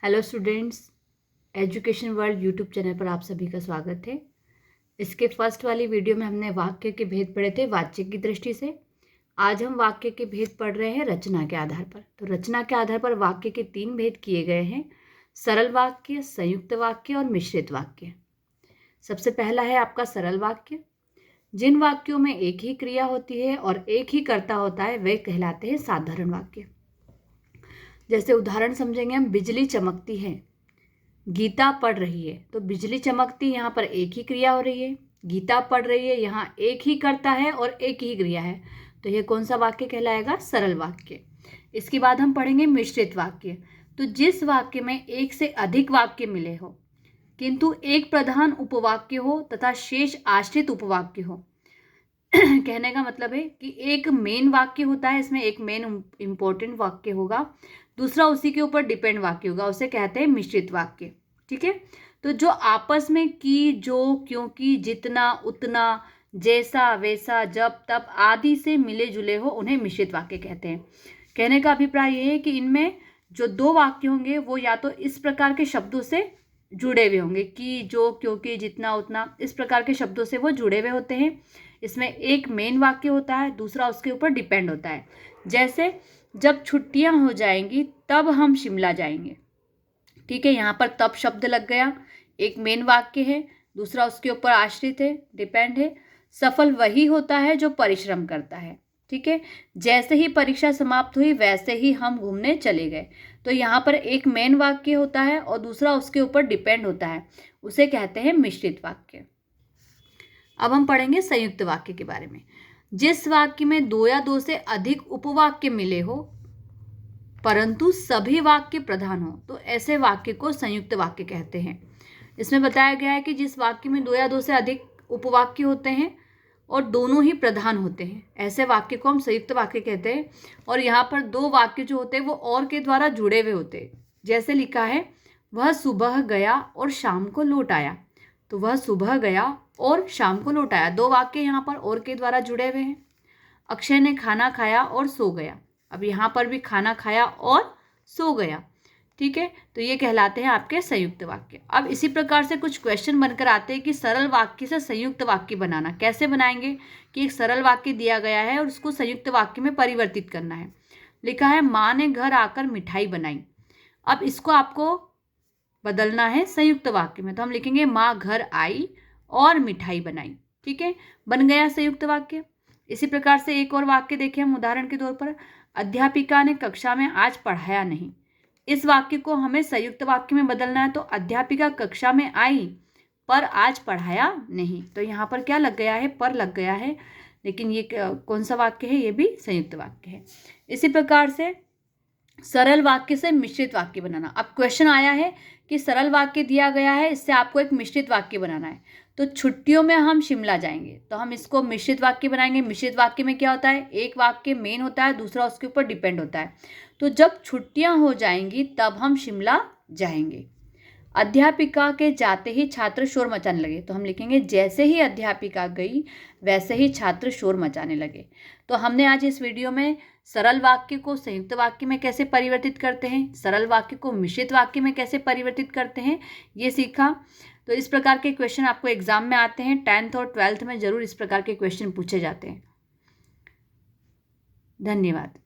Hello students, education world YouTube channel पर आप सभी का स्वागत है। इसके फर्स्ट वाली वीडियो में हमने वाक्य के भेद पढ़े थे वाच्य की दृष्टि से। आज हम वाक्य के भेद पढ़ रहे हैं रचना के आधार पर। तो रचना के आधार पर वाक्य के 3 भेद किए गए हैं: सरल वाक्य, संयुक्त वाक्य और मिश्रित वाक्य। सबसे पहला है आपका सरल वाक्य। जिन वाक्यों में एक ही क्रिया होती है और एक ही कर्ता होता है वे कहलाते हैं साधारण वाक्य। जैसे उदाहरण समझेंगे हम, बिजली चमकती है, गीता पढ़ रही है। तो बिजली चमकती, यहाँ पर एक ही क्रिया हो रही है। गीता पढ़ रही है, यहाँ एक ही कर्ता है और एक ही क्रिया है। तो यह कौन सा वाक्य कहलाएगा? सरल वाक्य। इसके बाद हम पढ़ेंगे मिश्रित वाक्य। तो जिस वाक्य में एक से अधिक वाक्य मिले हो किंतु एक प्रधान उपवाक्य हो तथा शेष आश्रित उपवाक्य हो। कहने का मतलब है कि एक मेन वाक्य होता है, इसमें एक मेन इंपॉर्टेंट वाक्य होगा, दूसरा उसी के ऊपर डिपेंड वाक्य होगा, उसे कहते हैं मिश्रित वाक्य। ठीक है। तो जो आपस में की, जो, क्योंकि, जितना, उतना, जैसा, वैसा, जब, तब आदि से मिले जुले हो उन्हें मिश्रित वाक्य कहते हैं। कहने का अभिप्राय यह है कि इनमें जो 2 वाक्य होंगे वो या तो इस प्रकार के शब्दों से जुड़े हुए होंगे कि, जो, क्योंकि, जितना, उतना, इस प्रकार के शब्दों से वो जुड़े हुए होते हैं। इसमें एक मेन वाक्य होता है, दूसरा उसके ऊपर डिपेंड होता है। जैसे जब छुट्टियां हो जाएंगी तब हम शिमला जाएंगे। ठीक है, यहाँ पर तब शब्द लग गया, एक मेन वाक्य है, दूसरा उसके ऊपर आश्रित है, डिपेंड है। सफल वही होता है जो परिश्रम करता है। ठीक है। जैसे ही परीक्षा समाप्त हुई वैसे ही हम घूमने चले गए। तो यहाँ पर एक मेन वाक्य होता है और दूसरा उसके ऊपर डिपेंड होता है, उसे कहते हैं मिश्रित वाक्य। अब हम पढ़ेंगे संयुक्त वाक्य के बारे में। जिस वाक्य में 2 या 2 से अधिक उपवाक्य मिले हो परंतु सभी वाक्य प्रधान हो, तो ऐसे वाक्य को संयुक्त वाक्य कहते हैं। इसमें बताया गया है कि जिस वाक्य में 2 या 2 से अधिक उपवाक्य होते हैं और दोनों ही प्रधान होते हैं, ऐसे वाक्य को हम संयुक्त वाक्य कहते हैं। और यहाँ पर 2 वाक्य जो होते हैं वो और के द्वारा जुड़े हुए होते हैं। जैसे लिखा है, वह सुबह गया और शाम को लौट आया। तो वह सुबह गया और शाम को लौट आया, 2 वाक्य यहाँ पर और के द्वारा जुड़े हुए हैं। अक्षय ने खाना खाया और सो गया। अब यहाँ पर भी खाना खाया और सो गया। ठीक है, तो ये कहलाते हैं आपके संयुक्त वाक्य। अब इसी प्रकार से कुछ क्वेश्चन बनकर आते हैं कि सरल वाक्य से संयुक्त वाक्य बनाना कैसे बनाएंगे। कि एक सरल वाक्य दिया गया है और उसको संयुक्त वाक्य में परिवर्तित करना है। लिखा है, माँ ने घर आकर मिठाई बनाई। अब इसको आपको बदलना है संयुक्त वाक्य में। तो हम लिखेंगे, माँ घर आई और मिठाई बनाई। ठीक है, बन गया संयुक्त वाक्य। इसी प्रकार से एक और वाक्य देखें हम उदाहरण के तौर पर, अध्यापिका ने कक्षा में आज पढ़ाया नहीं। इस वाक्य को हमें संयुक्त वाक्य में बदलना है। तो अध्यापिका कक्षा में आई पर आज पढ़ाया नहीं। तो यहाँ पर क्या लग गया है? पर लग गया है। लेकिन ये कौन सा वाक्य है? ये भी संयुक्त वाक्य है। इसी प्रकार से सरल वाक्य से मिश्रित वाक्य बनाना। अब क्वेश्चन आया है कि सरल वाक्य दिया गया है, इससे आपको एक मिश्रित वाक्य बनाना है। तो छुट्टियों में हम शिमला जाएंगे, तो हम इसको मिश्रित वाक्य बनाएंगे। मिश्रित वाक्य में क्या होता है? एक वाक्य मेन होता है, दूसरा उसके ऊपर डिपेंड होता है। तो जब छुट्टियां हो जाएंगी तब हम शिमला जाएंगे। अध्यापिका के जाते ही छात्र शोर मचाने लगे। तो हम लिखेंगे, जैसे ही अध्यापिका गई वैसे ही छात्र शोर मचाने लगे। तो हमने आज इस वीडियो में सरल वाक्य को संयुक्त वाक्य में कैसे परिवर्तित करते हैं, सरल वाक्य को मिश्रित वाक्य में कैसे परिवर्तित करते हैं, ये सीखा। तो इस प्रकार के क्वेश्चन आपको एग्जाम में आते हैं। 10th और 12th में जरूर इस प्रकार के क्वेश्चन पूछे जाते हैं। धन्यवाद।